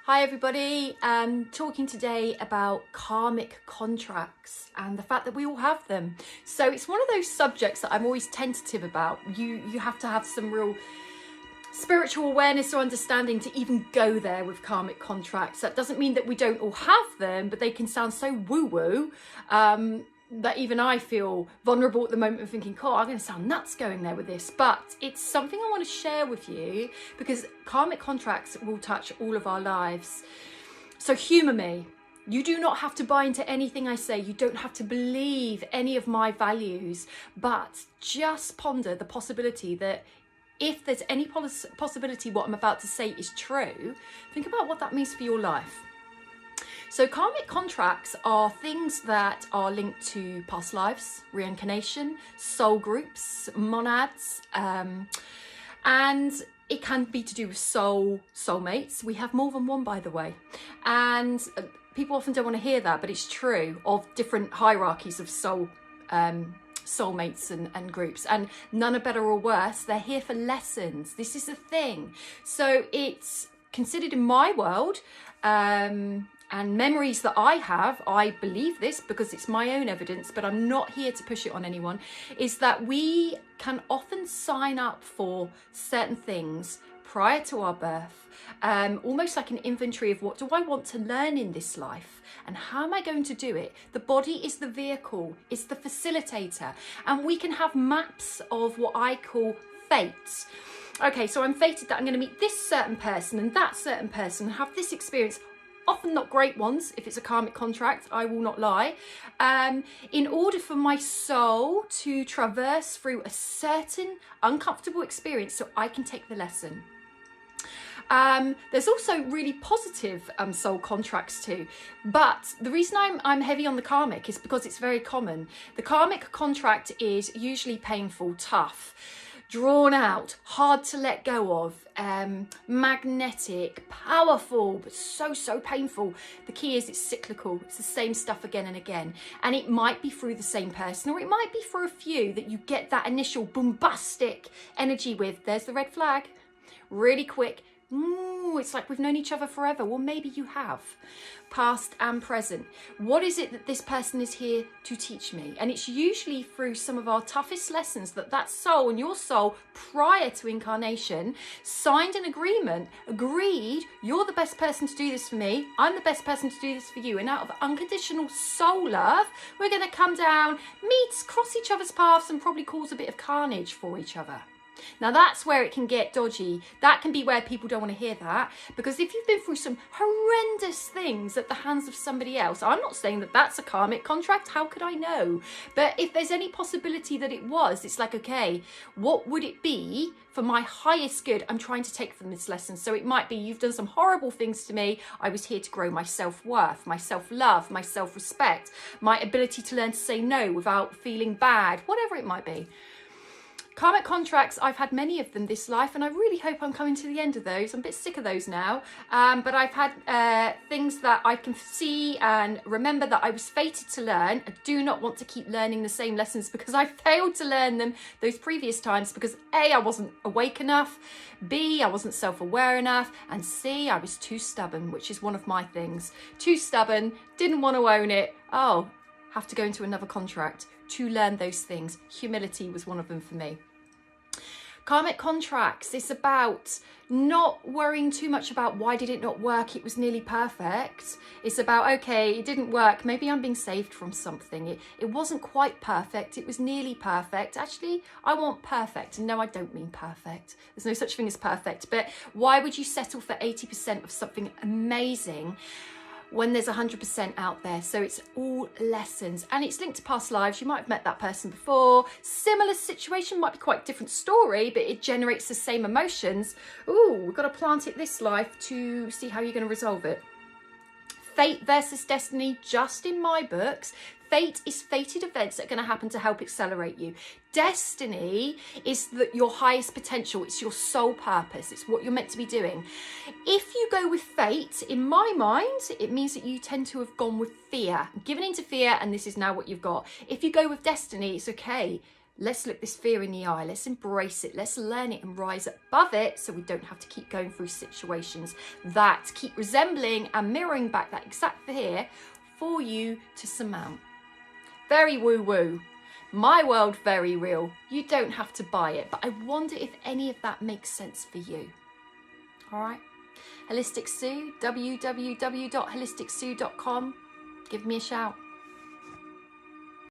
Hi everybody, I'm talking today about karmic contracts and the fact that we all have them. So it's one of those subjects that I'm always tentative about. You have to have some real spiritual awareness or understanding to even go there with karmic contracts. That doesn't mean that we don't all have them, but they can sound so woo-woo that even I feel vulnerable at the moment of thinking, I'm going to sound nuts going there with this. But it's something I want to share with you because karmic contracts will touch all of our lives. So humour me. You do not have to buy into anything I say. You don't have to believe any of my values, but just ponder the possibility that if there's any possibility what I'm about to say is true, think about what that means for your life. So karmic contracts are things that are linked to past lives, reincarnation, soul groups, monads, and it can be to do with soulmates. We have more than one, by the way. And people often don't want to hear that, but it's true, of different hierarchies of soulmates and groups, and none are better or worse. They're here for lessons. This is the thing. So it's considered in my world, and memories that I have, I believe this because it's my own evidence, but I'm not here to push it on anyone, is that we can often sign up for certain things prior to our birth, almost like an inventory of what do I want to learn in this life and how am I going to do it? The body is the vehicle, it's the facilitator, and we can have maps of what I call fates. Okay, so I'm fated that I'm going to meet this certain person and that certain person and have this experience. Often not great ones, if it's a karmic contract, I will not lie. In order for my soul to traverse through a certain uncomfortable experience so I can take the lesson. There's also really positive soul contracts too, but the reason I'm heavy on the karmic is because it's very common. The karmic contract is usually painful, tough, drawn out, hard to let go of, magnetic, powerful, but so painful. The key is it's cyclical. It's the same stuff again and again. And it might be through the same person, or it might be for a few that you get that initial bombastic energy with. There's the red flag. Really quick. It's like we've known each other forever. Well, maybe you have, past and present. What is it that this person is here to teach me? And it's usually through some of our toughest lessons that soul and your soul prior to incarnation signed an agreement, agreed, you're the best person to do this for me, I'm the best person to do this for you, and out of unconditional soul love, we're going to come down, meet, cross each other's paths, and probably cause a bit of carnage for each other. Now that's where it can get dodgy. That can be where people don't want to hear that, because if you've been through some horrendous things at the hands of somebody else, I'm not saying that that's a karmic contract, how could I know? But if there's any possibility that it was, it's like, okay, what would it be for my highest good I'm trying to take from this lesson? So it might be you've done some horrible things to me. I was here to grow my self-worth, my self-love, my self-respect, my ability to learn to say no without feeling bad, whatever it might be. Karmic contracts, I've had many of them this life, and I really hope I'm coming to the end of those. I'm a bit sick of those now, but I've had things that I can see and remember that I was fated to learn. I do not want to keep learning the same lessons because I failed to learn them those previous times because A, I wasn't awake enough, B, I wasn't self-aware enough, and C, I was too stubborn, which is one of my things. Too stubborn, didn't want to own it. Have to go into another contract to learn those things. Humility was one of them for me. Karmic contracts, it's about not worrying too much about why did it not work, it was nearly perfect. It's about, okay, it didn't work, maybe I'm being saved from something. It wasn't quite perfect, it was nearly perfect. Actually, I want perfect. And no, I don't mean perfect. There's no such thing as perfect. But why would you settle for 80% of something amazing when there's 100% out there? So it's all lessons, and it's linked to past lives. You might have met that person before. Similar situation, might be quite different story, but it generates the same emotions. We've got to plant it this life to see how you're going to resolve it. Fate versus destiny, just in my books. Fate is fated events that are going to happen to help accelerate you. Destiny is your highest potential. It's your sole purpose. It's what you're meant to be doing. If you go with fate, in my mind, it means that you tend to have gone with fear, given into fear, and this is now what you've got. If you go with destiny, it's okay. Let's look this fear in the eye. Let's embrace it. Let's learn it and rise above it so we don't have to keep going through situations that keep resembling and mirroring back that exact fear for you to surmount. Very woo-woo. My world, very real. You don't have to buy it, but I wonder if any of that makes sense for you. All right. Holistic Sue, www.holisticsue.com. Give me a shout.